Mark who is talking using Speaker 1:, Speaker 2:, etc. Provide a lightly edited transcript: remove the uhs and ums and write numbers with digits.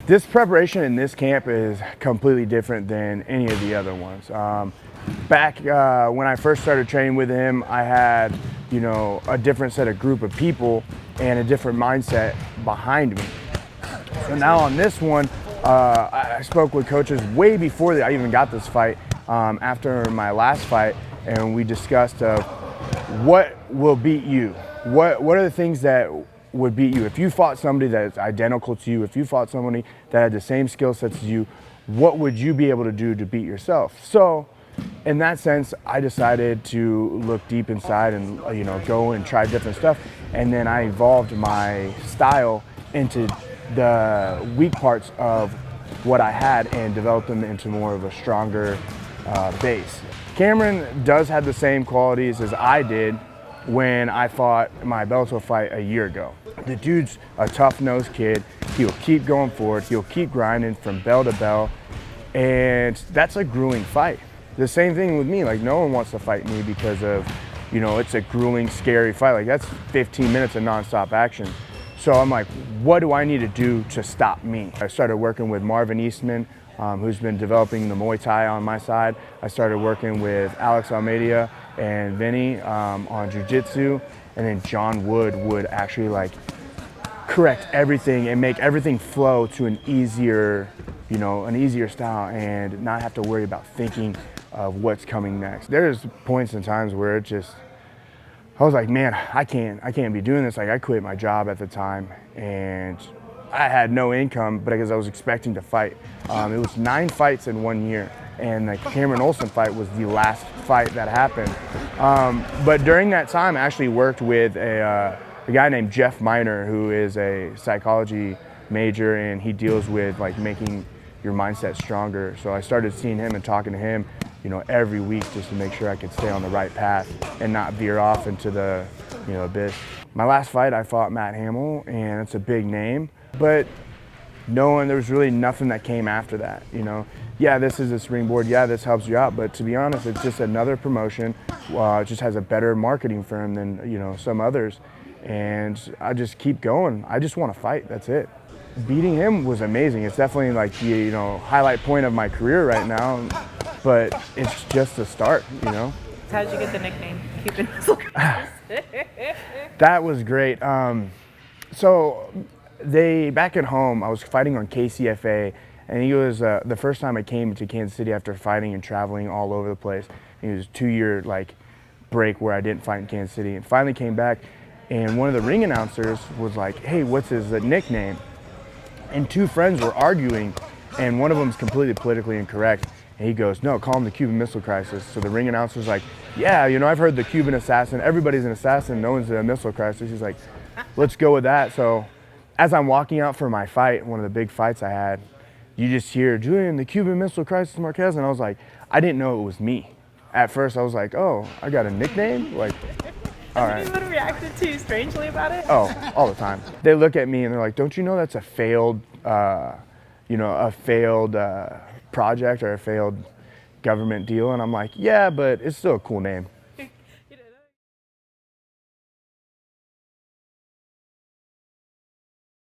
Speaker 1: This preparation in this camp is completely different than any of the other ones. Back when I first started training with him, I had, a different set of group of people and a different mindset behind me. So now on this one, I spoke with coaches way before I even got this fight, after my last fight, and we discussed what will beat you. What are the things that would beat you? If you fought somebody that's identical to you, if you fought somebody that had the same skill sets as you, what would you be able to do to beat yourself? So in that sense, I decided to look deep inside and go and try different stuff. And then I evolved my style into the weak parts of what I had and developed them into more of a stronger base. Cameron does have the same qualities as I did when I fought my Bellator fight a year ago. The dude's a tough-nosed kid. He'll keep going forward. He'll keep grinding from bell to bell, and that's a grueling fight. The same thing with me. Like, no one wants to fight me because of, it's a grueling, scary fight. Like, that's 15 minutes of nonstop action. So I'm like, what do I need to do to stop me? I started working with Marvin Eastman, who's been developing the Muay Thai on my side. I started working with Alex Almeida and Vinny on Jiu-Jitsu, and then John Wood would actually correct everything and make everything flow to an easier style and not have to worry about thinking of what's coming next. There's points and times where I was like, man, I can't be doing this. Like, I quit my job at the time and I had no income, but because I was expecting to fight. It was 9 fights in 1 year, and the Cameron Olson fight was the last fight that happened. But during that time, I actually worked with a guy named Jeff Miner, who is a psychology major, and he deals with making your mindset stronger. So I started seeing him and talking to him, every week just to make sure I could stay on the right path and not veer off into the, abyss. My last fight, I fought Matt Hamill, and it's a big name, but there was really nothing that came after that, Yeah, this is a springboard. Yeah, this helps you out, but to be honest, it's just another promotion. It just has a better marketing firm than, some others. And I just keep going. I just want to fight. That's it. Beating him was amazing. It's definitely the highlight point of my career right now, but it's just the start,
Speaker 2: How did you get the nickname Cuban Missile Crisis?
Speaker 1: That was great. So back at home, I was fighting on KCFA, and he was the first time I came to Kansas City after fighting and traveling all over the place. It was a 2-year break where I didn't fight in Kansas City, and finally came back. And one of the ring announcers was like, hey, what's his nickname? And 2 friends were arguing, and one of them's completely politically incorrect. And he goes, no, call him the Cuban Missile Crisis. So the ring announcer's like, yeah, I've heard the Cuban assassin. Everybody's an assassin. No one's a missile crisis. He's like, let's go with that. So as I'm walking out for my fight, one of the big fights I had, you just hear, Julian, the Cuban Missile Crisis Marquez. And I was like, I didn't know it was me. At first, I was like, oh, I got a nickname? All right.
Speaker 2: Has anyone reacted too strangely about it?
Speaker 1: Oh, all the time. They look at me and they're like, don't you know that's a failed, project or a failed government deal? And I'm like, yeah, but it's still a cool name.